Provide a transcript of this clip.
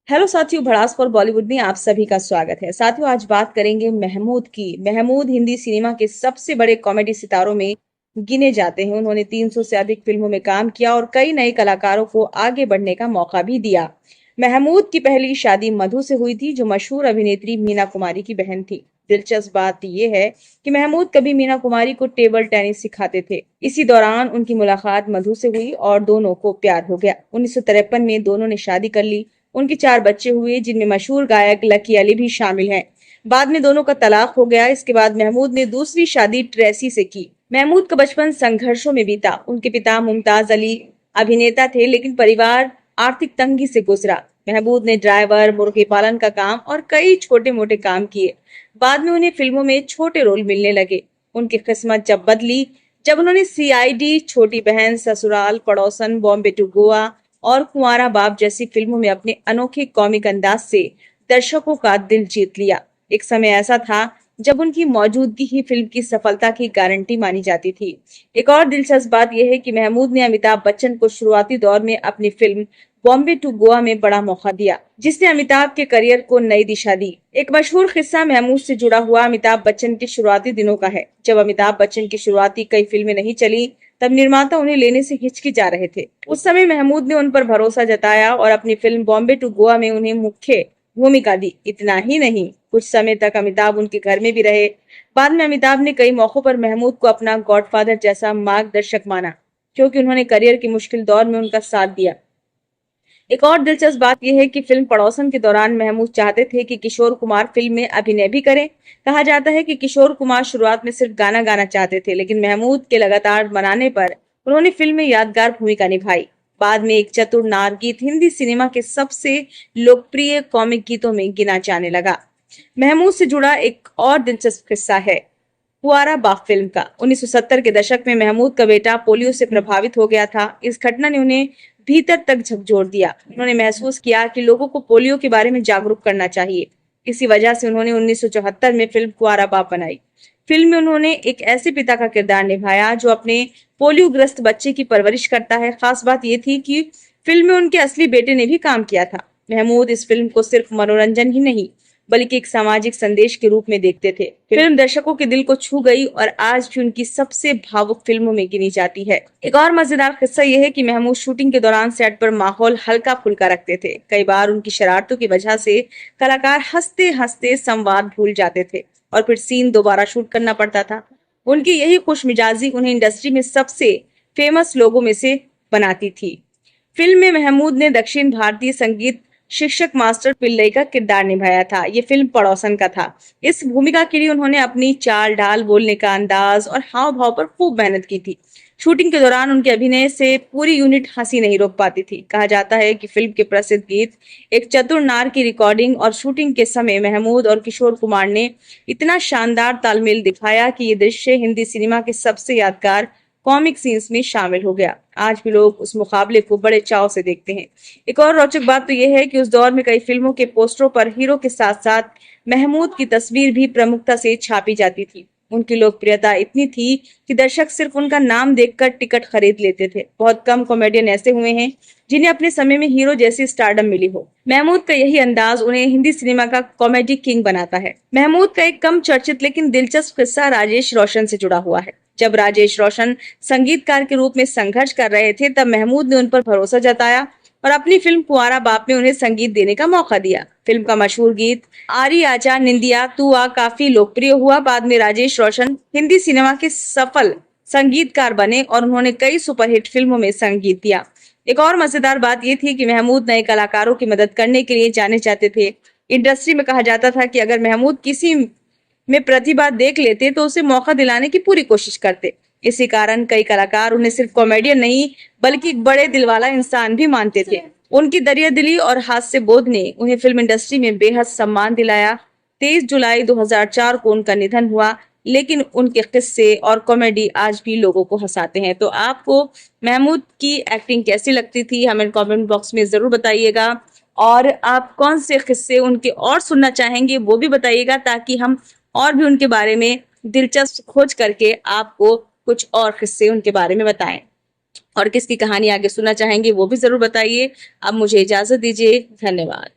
Hello साथियों, भड़ास for Bollywood में आप सभी का स्वागत है। साथियों, आज बात करेंगे महमूद की। महमूद हिंदी सिनेमा के सबसे बड़े कॉमेडी सितारों में गिने जाते हैं। उन्होंने 300 से अधिक फिल्मों में काम किया और कई नए कलाकारों को आगे बढ़ने का मौका भी दिया। महमूद की पहली शादी मधु से हुई थी, जो मशहूर अभिनेत्री मीना कुमारी की बहन थी। दिलचस्प बात यह है कि महमूद कभी मीना कुमारी को टेबल टेनिस सिखाते थे। इसी दौरान उनकी मुलाकात मधु से हुई और दोनों को प्यार हो गया। 1953 में दोनों ने शादी कर ली। उनके 4 बच्चे हुए, जिनमें मशहूर गायक लकी अली भी शामिल हैं। बाद में दोनों का तलाक हो गया। इसके बाद महमूद ने दूसरी शादी ट्रेसी से की। महमूद का बचपन संघर्षों में बीता। उनके पिता मुमताज अली अभिनेता थे, लेकिन परिवार आर्थिक तंगी से गुजरा। महमूद ने ड्राइवर, मुर्गी पालन का काम और कई छोटे मोटे काम किए। बाद में उन्हें फिल्मों में छोटे रोल मिलने लगे। उनकी किस्मत जब बदली, जब उन्होंने सीआईडी, छोटी बहन, ससुराल, पड़ोसन, बॉम्बे टू गोवा और कुंवारा बाप जैसी फिल्मों में अपने अनोखे कॉमिक अंदाज से दर्शकों का दिल जीत लिया। एक समय ऐसा था जब उनकी मौजूदगी ही फिल्म की सफलता की गारंटी मानी जाती थी। एक और दिलचस्प बात यह है कि महमूद ने अमिताभ बच्चन को शुरुआती दौर में अपनी फिल्म बॉम्बे टू गोवा में बड़ा मौका दिया, जिसने अमिताभ के करियर को नई दिशा दी। एक मशहूर किस्सा महमूद से जुड़ा हुआ अमिताभ बच्चन के शुरुआती दिनों का है। जब अमिताभ बच्चन की शुरुआती कई फिल्में नहीं चली, तब निर्माता उन्हें लेने से हिचकिचा रहे थे। उस समय महमूद ने उन पर भरोसा जताया और अपनी फिल्म बॉम्बे टू गोवा में उन्हें मुख्य भूमिका दी। इतना ही नहीं, कुछ समय तक अमिताभ उनके घर में भी रहे। बाद में अमिताभ ने कई मौकों पर महमूद को अपना गॉडफादर जैसा मार्गदर्शक माना, क्योंकि उन्होंने करियर के मुश्किल दौर में उनका साथ दिया। एक और दिलचस्प बात यह है कि फिल्म पड़ोसन के दौरान महमूद चाहते थे कि किशोर कुमार फिल्म में अभिनय भी करें। कहा जाता है कि किशोर कुमार शुरुआत में सिर्फ गाना गाना चाहते थे, लेकिन महमूद के लगातार मनाने पर उन्होंने फिल्म में यादगार भूमिका निभाई। बाद में एक चतुर नार गीत हिंदी सिनेमा के सबसे लोकप्रिय कॉमिक गीतों में गिना जाने लगा। महमूद से जुड़ा एक और दिलचस्प किस्सा है कुंवारा बाप फिल्म का। 1970 के दशक में महमूद का बेटा पोलियो से प्रभावित हो गया था। इस घटना ने उन्हें भीतर तक झकझोर दिया। उन्होंने महसूस किया कि लोगों को पोलियो के बारे में जागरूक करना चाहिए। इसी वजह से उन्होंने 1974 में फिल्म कुंवारा बाप बनाई। फिल्म में उन्होंने एक ऐसे पिता का किरदार निभाया जो अपने पोलियोग्रस्त बच्चे की परवरिश करता है। खास बात यह थी कि फिल्म में उनके असली बेटे ने भी काम किया था। महमूद इस फिल्म को सिर्फ मनोरंजन ही नहीं, बल्कि एक सामाजिक संदेश के रूप में देखते थे। फिल्म दर्शकों के दिल को छू गई और आज भी उनकी सबसे भावुक फिल्मों में गिनी जाती है। एक और मजेदार किस्सा यह है कि महमूद शूटिंग के दौरान सेट पर माहौल हल्का फुल्का रखते थे। कई बार उनकी शरारतों की वजह से कलाकार हंसते हंसते संवाद भूल जाते थे और फिर सीन दोबारा शूट करना पड़ता था। उनकी यही खुशमिजाजी उन्हें इंडस्ट्री में सबसे फेमस लोगों में से बनाती थी। फिल्म में महमूद ने दक्षिण भारतीय संगीत शिक्षक मास्टर पिल्लई का किरदार निभाया था। ये फिल्म पड़ोसन का था। इस भूमिका के लिए उन्होंने अपनी चाल ढाल, बोलने का अंदाज और हाव भाव पर खूब मेहनत की थी। शूटिंग के दौरान उनके अभिनय से पूरी यूनिट हंसी नहीं रोक पाती थी। कहा जाता है कि फिल्म के प्रसिद्ध गीत एक चतुर नार की रिकॉर्डिंग और शूटिंग के समय महमूद और किशोर कुमार ने इतना शानदार तालमेल दिखाया कि ये दृश्य हिंदी सिनेमा के सबसे यादगार कॉमिक सीन्स में शामिल हो गया। आज भी लोग उस मुकाबले को बड़े चाव से देखते हैं। एक और रोचक बात तो यह है कि उस दौर में कई फिल्मों के पोस्टरों पर हीरो के साथ साथ महमूद की तस्वीर भी प्रमुखता से छापी जाती थी। उनकी लोकप्रियता इतनी थी कि दर्शक सिर्फ उनका नाम देखकर टिकट खरीद लेते थे। बहुत कम कॉमेडियन ऐसे हुए हैं जिन्हें अपने समय में हीरो जैसी स्टारडम मिली हो। महमूद का यही अंदाज उन्हें हिंदी सिनेमा का कॉमेडी किंग बनाता है। महमूद का एक कम चर्चित लेकिन दिलचस्प किस्सा राजेश रोशन से जुड़ा हुआ है। जब राजेश रोशन संगीतकार के रूप में संघर्ष कर रहे थे, तब महमूद ने उन पर भरोसा जताया और अपनी फिल्म कुंवारा बाप में उन्हें संगीत देने का मौका दिया। फिल्म का मशहूर गीत आरी आजा निंदिया तू आ काफी लोकप्रिय हुआ। बाद में राजेश रोशन हिंदी सिनेमा के सफल संगीतकार बने और उन्होंने कई सुपरहिट फिल्मों में संगीत दिया। एक और मजेदार बात यह थी कि महमूद नए कलाकारों की मदद करने के लिए जाने जाते थे। इंडस्ट्री में कहा जाता था कि अगर महमूद किसी में प्रतिभा देख लेते तो उसे मौका दिलाने की पूरी कोशिश करते। इसी कारण कई कलाकार उन्हें सिर्फ कॉमेडियन नहीं, बल्कि एक बड़े दिल वाला इंसान भी मानते थे। उनकी दरियादिली और हास्य बोध ने उन्हें फिल्म इंडस्ट्री में बेहद सम्मान दिलाया। 23 जुलाई 2004 को उनका निधन हुआ, लेकिन उनके किस्से और कॉमेडी आज भी लोगों को हंसाते हैं। तो आपको महमूद की एक्टिंग कैसी लगती थी, हमें कमेंट बॉक्स में जरूर बताइएगा। और आप कौन से किस्से उनके और सुनना चाहेंगे वो भी बताइएगा, ताकि हम और भी उनके बारे में दिलचस्प खोज करके आपको कुछ और किस्से उनके बारे में बताएं। और किसकी कहानी आगे सुनना चाहेंगे वो भी जरूर बताइए। अब मुझे इजाजत दीजिए। धन्यवाद।